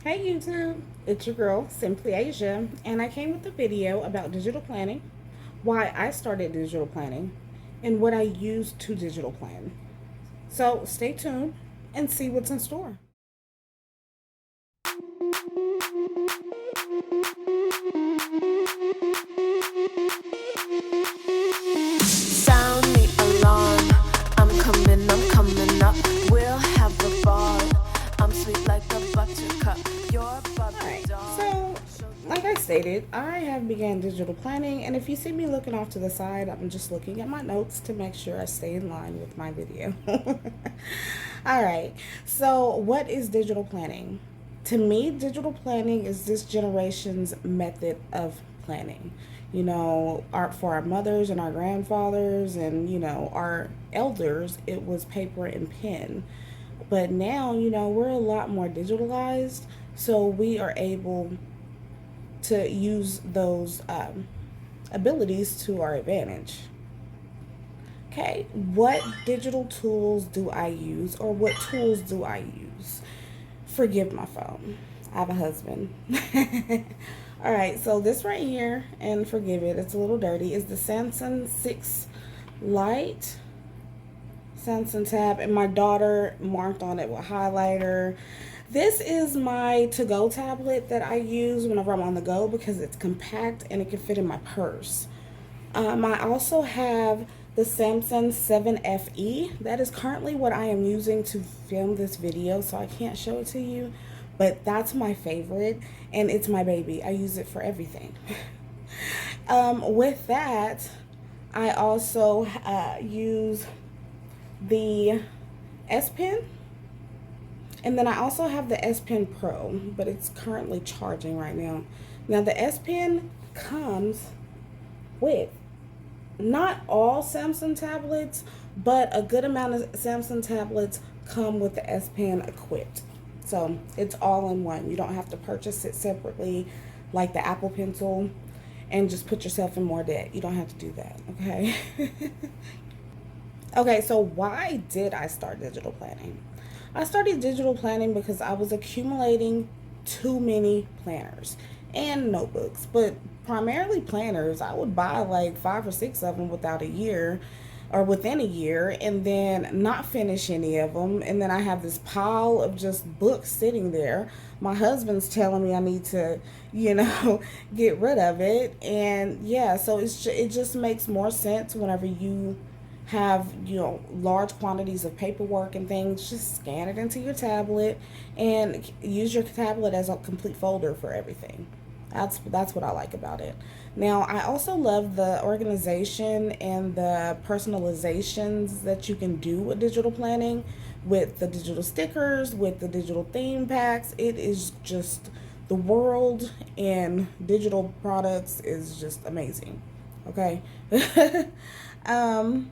Hey YouTube, it's your girl Simply Asia, and I came with a video about digital planning, why I started digital planning, and what I use to digital plan. So stay tuned and see what's in store. Sound the alarm. I'm coming up. We'll have a ball. I'm sweet like a buttercup. You're bubbly Alright, doll. so like I stated, I have began digital planning, and if you see me looking off to the side, I'm just looking at my notes to make sure I stay in line with my video. Alright, so what is digital planning? To me, digital planning is this generation's method of planning. For our mothers and our grandfathers and, our elders, it was paper and pen. But now, we're a lot more digitalized, so we are able to use those abilities to our advantage. Okay, what digital tools do I use, or what tools do I use? Forgive my phone. I have a husband. All right, so this right here, and forgive it, it's a little dirty, is the Samsung 6 Lite. Samsung tab, and my daughter marked on it with highlighter. This is my to-go tablet that I use whenever I'm on the go because it's compact and it can fit in my purse. I also have the Samsung 7 FE. That is currently what I am using to film this video, so I can't show it to you, but that's my favorite, and it's my baby. I use it for everything. With that, I also use the S Pen, and then I also have the S Pen Pro, but it's currently charging right now. Now the S Pen comes with not all Samsung tablets, but a good amount of Samsung tablets come with the S Pen equipped. So it's all in one. You don't have to purchase it separately like the Apple Pencil and just put yourself in more debt. You don't have to do that, okay? Okay, so why did I start digital planning? I started digital planning because I was accumulating too many planners and notebooks, but primarily planners. I would buy like 5 or 6 of them without a year or within a year and then not finish any of them. And then I have this pile of just books sitting there. My husband's telling me I need to, get rid of it. And yeah, so it just makes more sense whenever you have large quantities of paperwork and things. Just scan it into your tablet and use your tablet as a complete folder for everything. That's what I like about it. Now, I also love the organization and the personalizations that you can do with digital planning, with the digital stickers, with the digital theme packs. It is just, the world in digital products is just amazing. Okay. um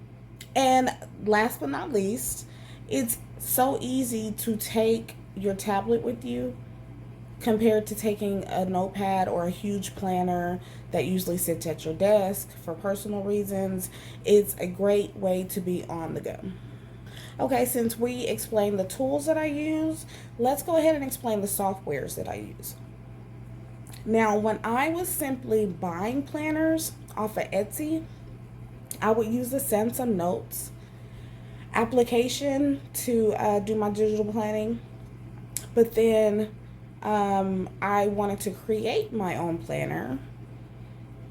and last but not least, it's so easy to take your tablet with you compared to taking a notepad or a huge planner that usually sits at your desk for personal reasons. It's a great way to be on the go. Okay, since we explained the tools that I use, let's go ahead and explain the softwares that I use. Now, when I was simply buying planners off of Etsy, I would use the Samsung Notes application to do my digital planning. But then I wanted to create my own planner.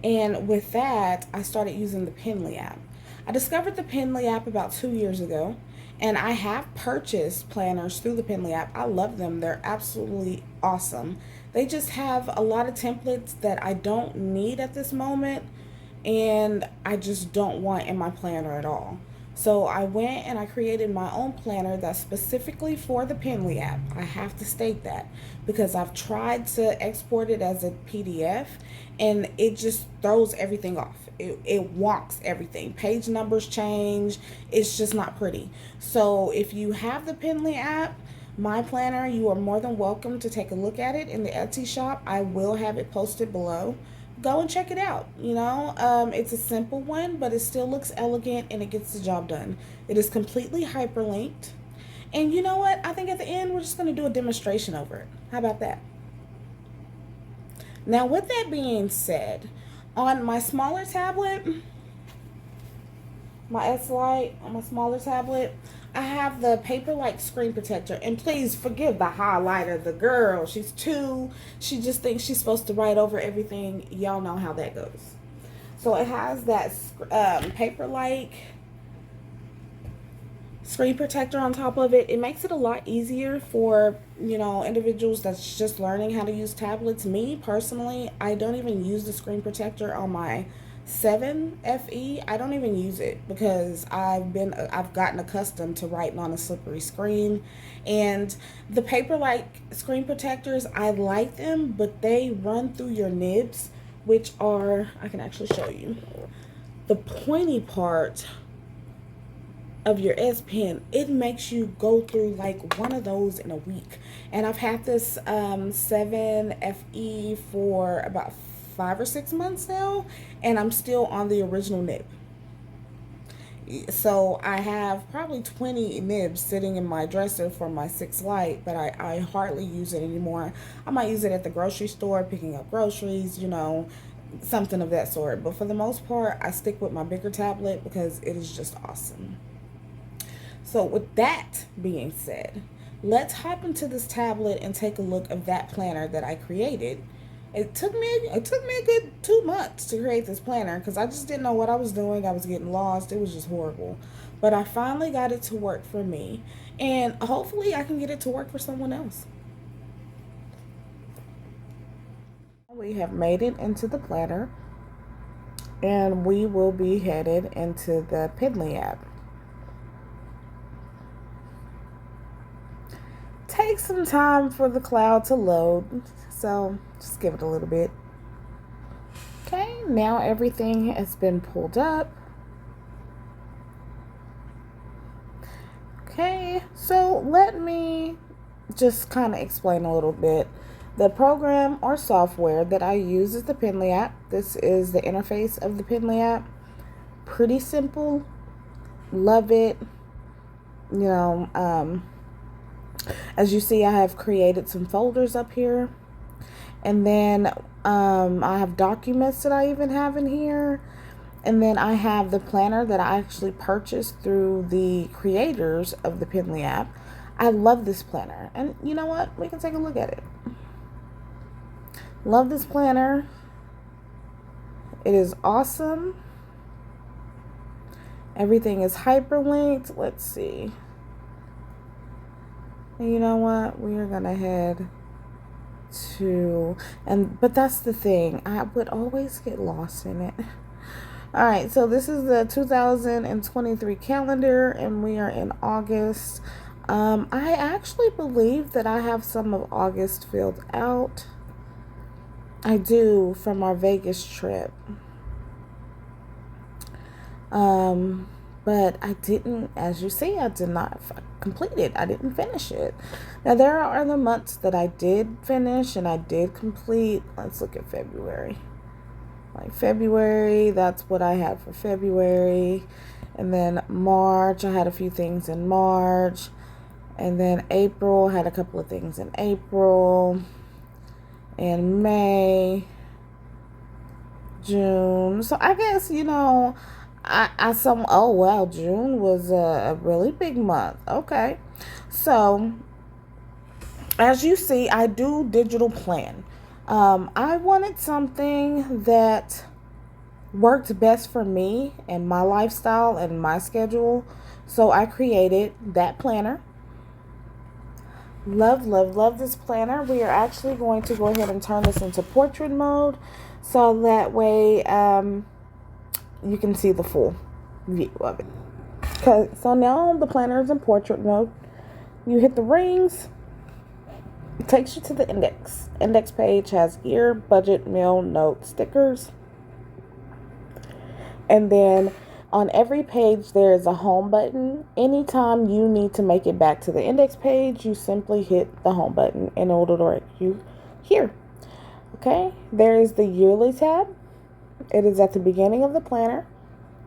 And with that, I started using the PENLY app. I discovered the PENLY app about 2 years ago, and I have purchased planners through the PENLY app. I love them. They're absolutely awesome. They just have a lot of templates that I don't need at this moment, and I just don't want in my planner at all. So I went and I created my own planner that's specifically for the PENLY app. I have to state that because I've tried to export it as a PDF and it just throws everything off. It wonks everything. Page numbers change. It's just not pretty. So if you have the PENLY app, my planner, you are more than welcome to take a look at it in the Etsy shop. I will have it posted below. Go and check it out. It's a simple one, but it still looks elegant and it gets the job done. It is completely hyperlinked, And you know what? I think at the end, we're just going to do a demonstration over it. How about that? Now, with that being said, on my smaller tablet, my S Lite, on my smaller tablet, I have the paper-like screen protector. And please forgive the highlighter. The girl, she's 2. She just thinks she's supposed to write over everything. Y'all know how that goes. So it has that paper-like screen protector on top of it. It makes it a lot easier for, individuals that's just learning how to use tablets. Me personally, I don't even use the screen protector on my 7 FE. I don't even use it because I've gotten accustomed to writing on a slippery screen. And the paper like screen protectors, I like them, but they run through your nibs, which are, I can actually show you, the pointy part of your S Pen. It makes you go through like one of those in a week. And I've had this 7 FE for about 5 or 6 months now, and I'm still on the original nib. So I have probably 20 nibs sitting in my dresser for my 6 Lite, but I hardly use it anymore. I might use it at the grocery store picking up groceries, something of that sort. But for the most part, I stick with my bigger tablet because it is just awesome. So with that being said, let's hop into this tablet and take a look at that planner that I created. It took me a good 2 months to create this planner because I just didn't know what I was doing. I was getting lost. It was just horrible. But I finally got it to work for me, and hopefully I can get it to work for someone else. We have made it into the planner, and we will be headed into the PENLY app. Take some time for the cloud to load, so just give it a little bit. Okay, now everything has been pulled up. Okay, so let me just kind of explain a little bit. The program or software that I use is the PENLY app. This is the interface of the PENLY app. Pretty simple. Love it. As you see, I have created some folders up here. And then I have documents that I even have in here. And then I have the planner that I actually purchased through the creators of the PENLY app. I love this planner. And you know what? We can take a look at it. Love this planner. It is awesome. Everything is hyperlinked. Let's see. And you know what? We are going to head to, but that's the thing. I would always get lost in it. All right, so this is the 2023 calendar, and we are in August. I actually believe that I have some of August filled out. I do, from our Vegas trip. But I didn't, as you see, I did not complete it. I didn't finish it. Now, there are other months that I did finish and I did complete. Let's look at February. Like February, that's what I had for February. And then March, I had a few things in March. And then April, had a couple of things in April. And May, June. So I guess, oh wow, June was a really big month. Okay. So as you see, I do digital plan. I wanted something that worked best for me and my lifestyle and my schedule. So I created Dat Planner. Love this planner. We are actually going to go ahead and turn this into portrait mode so that way you can see the full view of it. So now the planner is in portrait mode. You hit the rings. It takes you to the index. Index page has year, budget, meal, note, stickers. And then on every page there is a home button. Anytime you need to make it back to the index page, you simply hit the home button and it will direct you here. Okay, there is the yearly tab. It is at the beginning of the planner,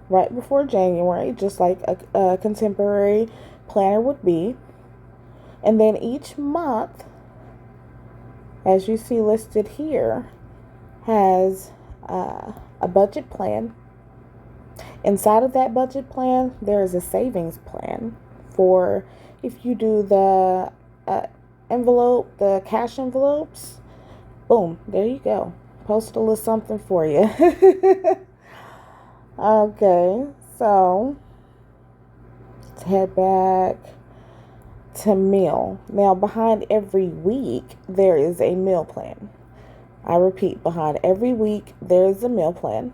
right before January, just like a contemporary planner would be. And then each month, as you see listed here, has a budget plan. Inside of that budget plan, there is a savings plan for if you do the the cash envelopes. Boom, there you go. Post a little something for you. Okay, so let's head back to meal. Now, behind every week, there is a meal plan. I repeat, behind every week, there is a meal plan.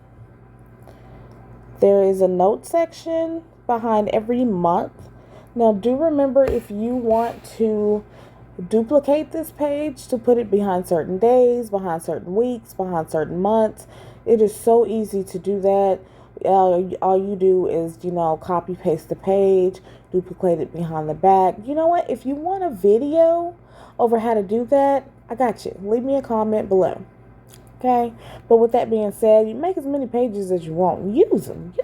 There is a note section behind every month. Now, do remember, if you want to duplicate this page to put it behind certain days, behind certain weeks, behind certain months, it is so easy to do that. All you do is, copy paste the page, duplicate it behind the back. You know what? If you want a video over how to do that, I got you. Leave me a comment below. Okay? But with that being said, you make as many pages as you want. Use them.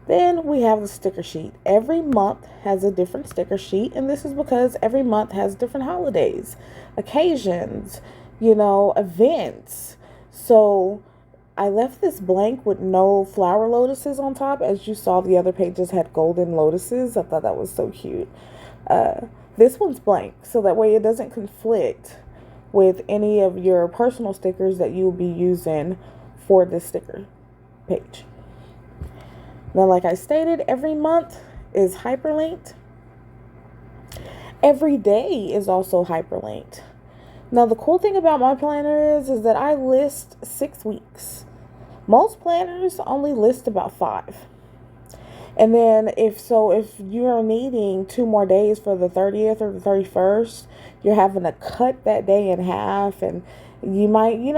Then we have the sticker sheet. Every month has a different sticker sheet, and this is because every month has different holidays, occasions, events. So I left this blank with no flower lotuses on top. As you saw, the other pages had golden lotuses. I thought that was so cute. This one's blank, so that way it doesn't conflict with any of your personal stickers that you will be using for this sticker page. Now, like I stated, every month is hyperlinked. Every day is also hyperlinked. Now, the cool thing about my planner is that I list 6 weeks. Most planners only list about 5. And then if you're needing 2 more days for the 30th or the 31st, you're having to cut that day in half, and you might need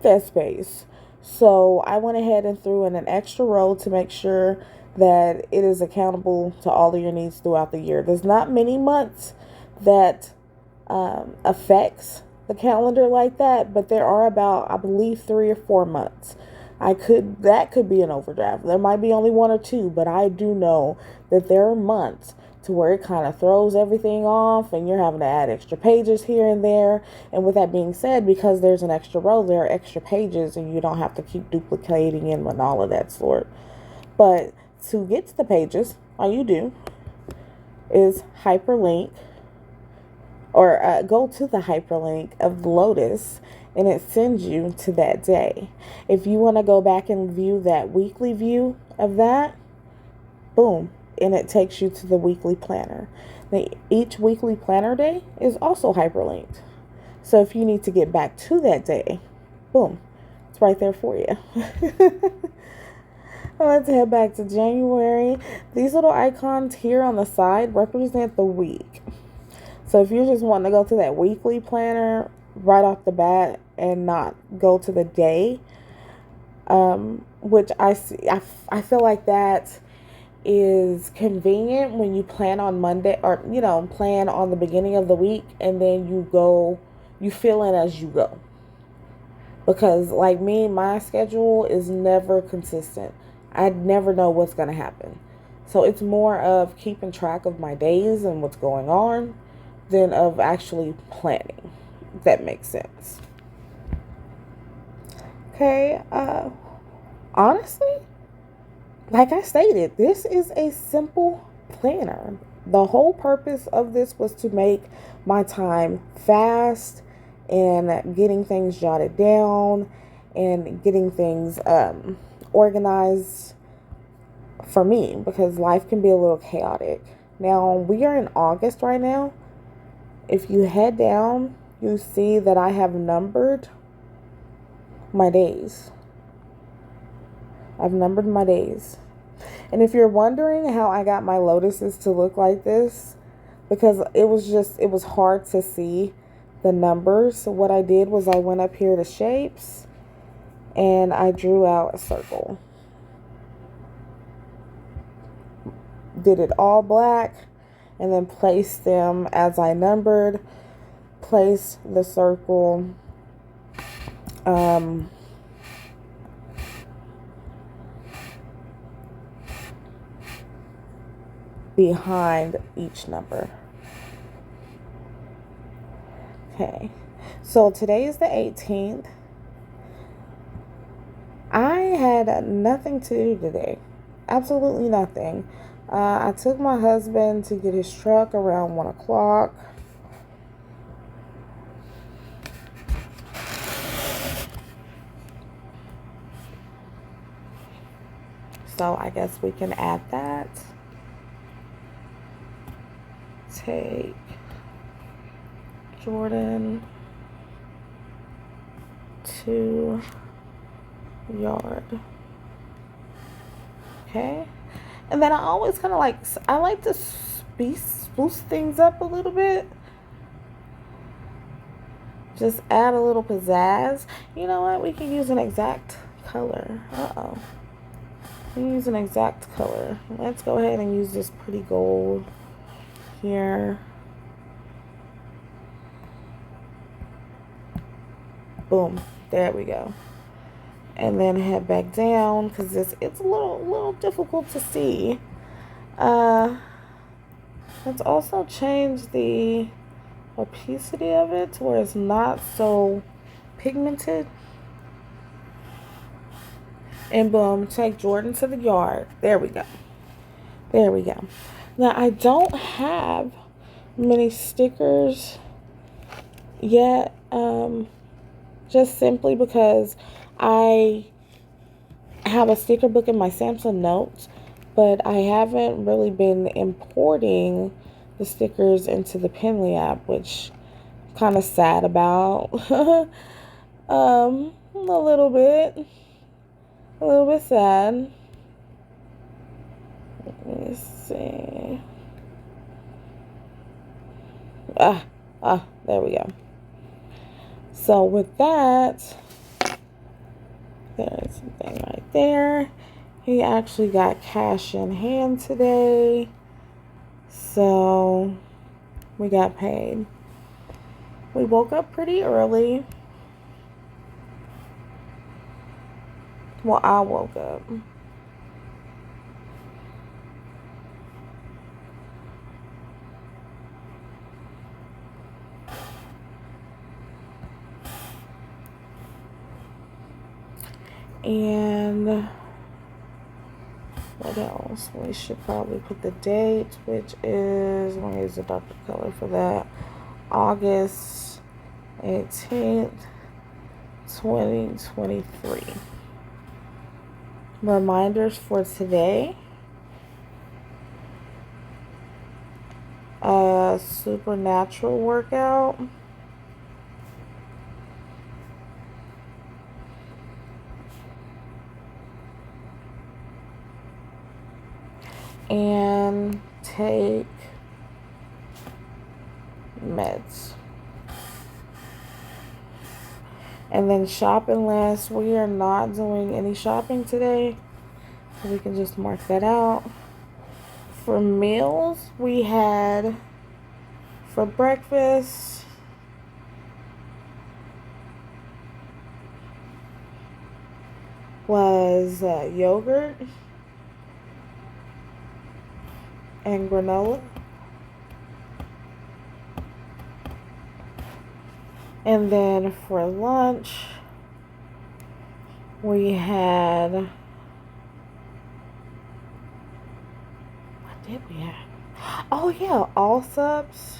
that space. So I went ahead and threw in an extra row to make sure that it is accountable to all of your needs throughout the year. There's not many months that affects the calendar like that, but there are about, I believe, 3 or 4 months. That could be an overdraft. There might be only 1 or 2, but I do know that there are months to where it kind of throws everything off and you're having to add extra pages here and there. And with that being said, because there's an extra row, there are extra pages and you don't have to keep duplicating them and all of that sort. But to get to the pages, all you do is hyperlink or go to the hyperlink of the Lotus, and it sends you to that day. If you want to go back and view that weekly view of that, boom, and it takes you to the weekly planner. Now, each weekly planner day is also hyperlinked. So if you need to get back to that day, boom, it's right there for you. Let's head back to January. These little icons here on the side represent the week. So if you're just wanting to go to that weekly planner right off the bat and not go to the day, which I feel like that is convenient when you plan on Monday or plan on the beginning of the week and then you fill in as you go. Because like me, my schedule is never consistent. I never know what's going to happen. So it's more of keeping track of my days and what's going on than of actually planning, if that makes sense. Okay, honestly, like I stated, this is a simple planner. The whole purpose of this was to make my time fast and getting things jotted down and getting things organized for me, because life can be a little chaotic. Now, we are in August right now. If you head down, you see that I have numbered my days. I've numbered my days. And if you're wondering how I got my lotuses to look like this, because it was hard to see the numbers. So what I did was I went up here to shapes and I drew out a circle. Did it all black and then placed them as I numbered. Placed the circle behind each number. Okay, so today is the 18th. I had nothing to do today. Absolutely nothing. I took my husband to get his truck around 1 o'clock. So I guess we can add that. Take Jordan to yard. Okay. And then I always kind of I like to spruce things up a little bit. Just add a little pizzazz. You know what? We can use an exact color. Uh-oh. We can use an exact color. Let's go ahead and use this pretty gold here. Boom. There we go. And then head back down because it's a little difficult to see. Let's also change the opacity of it to where it's not so pigmented. And boom, take Jordan to the yard. There we go. There we go. Now I don't have many stickers yet, just simply because I have a sticker book in my Samsung Notes, but I haven't really been importing the stickers into the PENLY app, which I'm kind of sad about. A little bit sad. Let me see. There we go. So with that, there's something right there. He actually got cash in hand today, so we got paid. We woke up pretty early. Well, I woke up. And what else? We should probably put the date, which is, let me use a darker color for that, August 18th, 2023. Reminders for today. A supernatural workout. And take meds. And then shopping list. We are not doing any shopping today, so we can just mark that out. For meals, we had for breakfast was yogurt and granola. And then for lunch, we had, what did we have? Oh yeah, Allsups,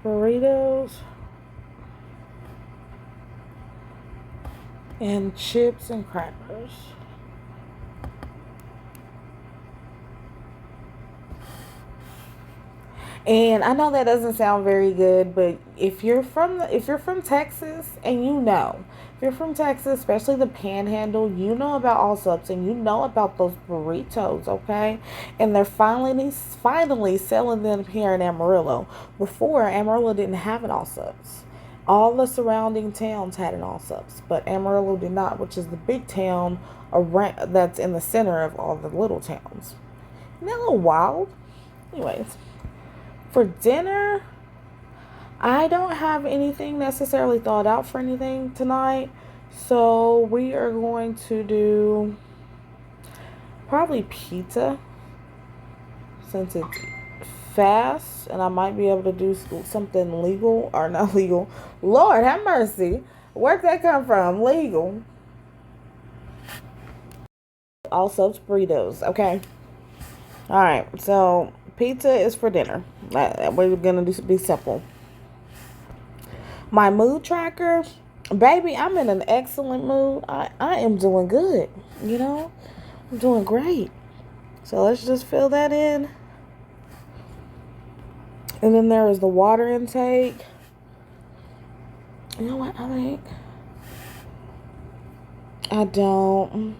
burritos, and chips and crackers. And I know that doesn't sound very good, but if you're from Texas, and if you're from Texas, especially the Panhandle, you know about Allsups and you know about those burritos, okay? And they're finally selling them here in Amarillo. Before, Amarillo didn't have an Allsups. All the surrounding towns had an Allsups, but Amarillo did not, which is the big town around that's in the center of all the little towns. Isn't that a little wild? Anyways. For dinner, I don't have anything necessarily thought out for anything tonight. So we are going to do probably pizza. since it's fast and I might be able to do something legal, or not legal. Lord have mercy. Where'd that come from? Legal. Also, it's burritos. Okay. All right. So pizza is for dinner. We're gonna be simple. My mood tracker, baby, I'm in an excellent mood. I am doing good. You know, I'm doing great. So let's just fill that in. And then there is the water intake. You know what? I don't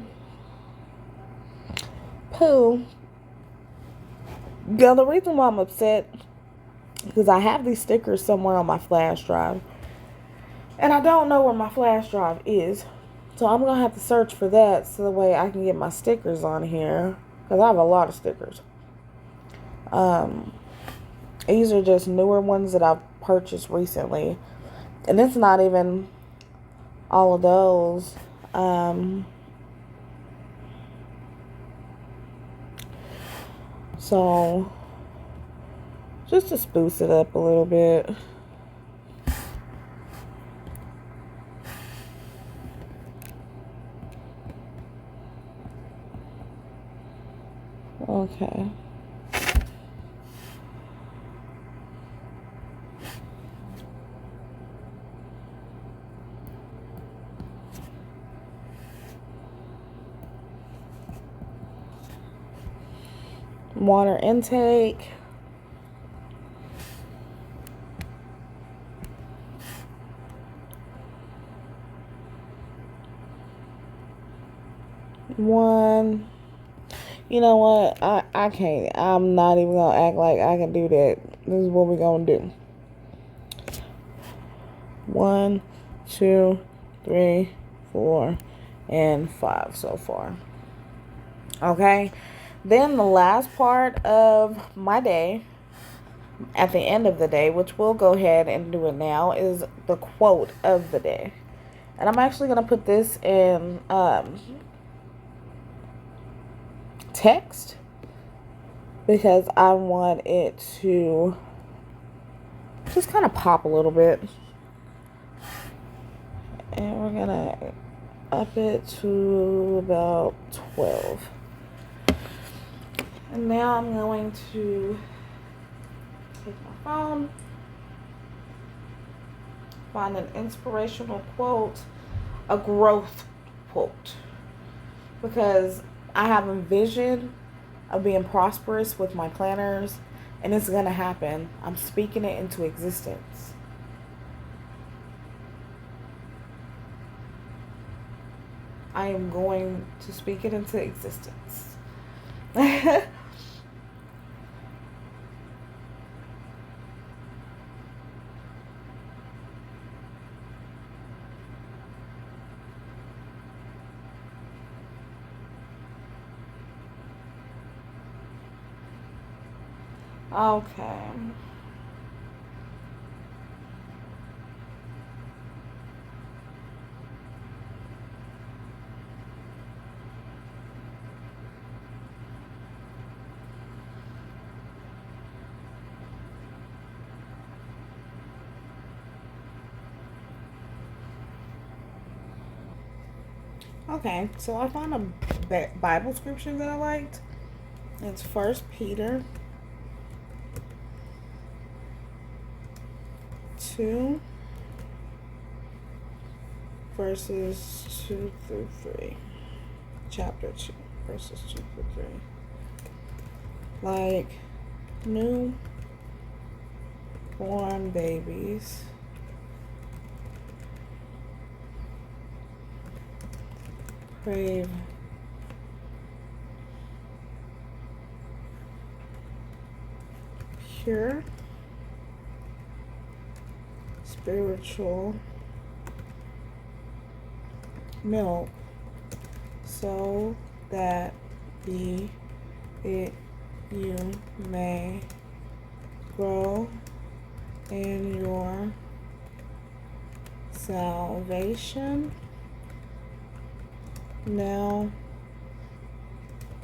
poo. Now, the reason why I'm upset because I have these stickers somewhere on my flash drive. And I don't know where my flash drive is. So I'm going to have to search for that so the way I can get my stickers on here. Because I have a lot of stickers. These are just newer ones that I've purchased recently. And it's not even all of those. So, just to spruce it up a little bit. Okay. Water intake. One. You know what? I can't. I'm not even going to act like I can do that. This is what we're going to do. 1, 2, 3, 4, and 5 so far. Okay. Then the last part of my day, at the end of the day, which we'll go ahead and do it now, is the quote of the day. And I'm actually going to put this in text because I want it to just kind of pop a little bit. And we're going to up it to about 12. And now I'm going to take my phone, find an inspirational quote, a growth quote, because I have a vision of being prosperous with my planners, and it's going to happen. I'm speaking it into existence. I am going to speak it into existence. Okay. Okay, so I found a Bible scripture that I liked. It's 1 Peter 2, verses 2 through 3. Chapter 2, verses 2 through 3. Like new born babies, crave pure spiritual milk, so that you may grow in your salvation, now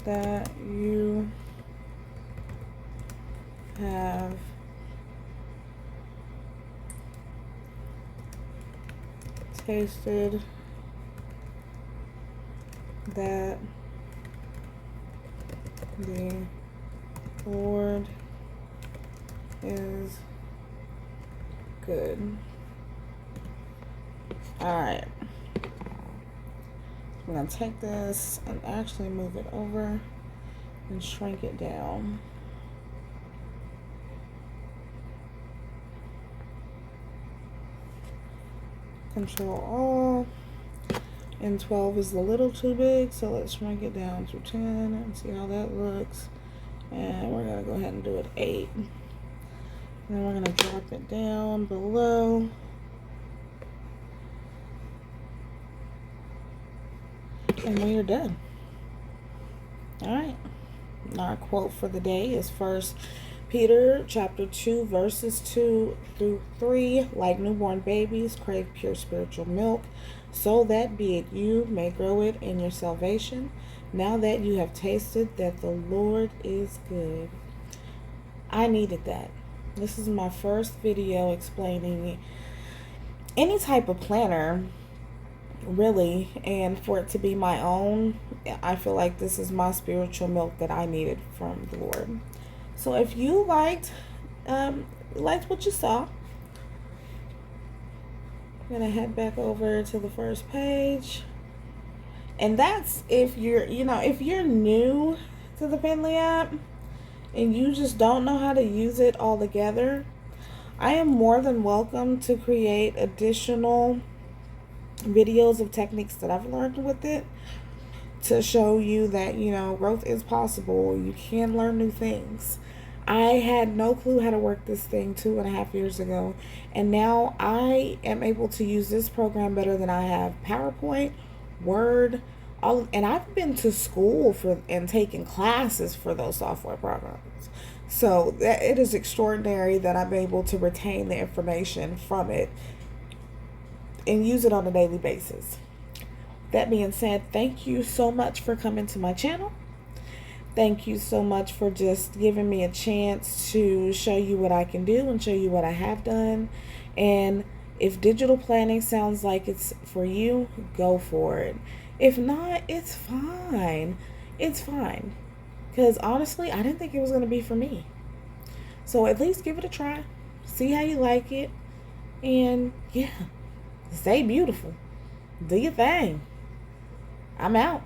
that you have tasted that the Lord is good. Alright. I'm going to take this and actually move it over and shrink it down. Control all. And 12 is a little too big, so let's shrink it down to 10 and see how that looks. And we're going to go ahead and do it 8. And then we're going to drop it down below. And we are done. Alright. Our quote for the day is 1 Peter chapter 2 verses 2 through 3. Like newborn babies, crave pure spiritual milk, so that be it you may grow it in your salvation, now that you have tasted that the Lord is good. I needed that. This is my first video explaining any type of planner, really, and for it to be my own. I feel like this is my spiritual milk that I needed from the Lord. So if you liked what you saw, I'm gonna head back over to the first page, and that's if you're if you're new to the PENLY app and you just don't know how to use it all together, I am more than welcome to create additional videos of techniques that I've learned with it to show you that growth is possible. You can learn new things. I had no clue how to work this thing 2.5 years ago, and now I am able to use this program better than I have PowerPoint, Word, and I've been to school and taken classes for those software programs. So it is extraordinary that I'm able to retain the information from it and use it on a daily basis. That being said, thank you so much for coming to my channel. Thank you so much for just giving me a chance to show you what I can do and show you what I have done. And if digital planning sounds like it's for you, go for it. If not, it's fine. It's fine. Because honestly, I didn't think it was going to be for me. So at least give it a try. See how you like it. And yeah, stay beautiful. Do your thing. I'm out.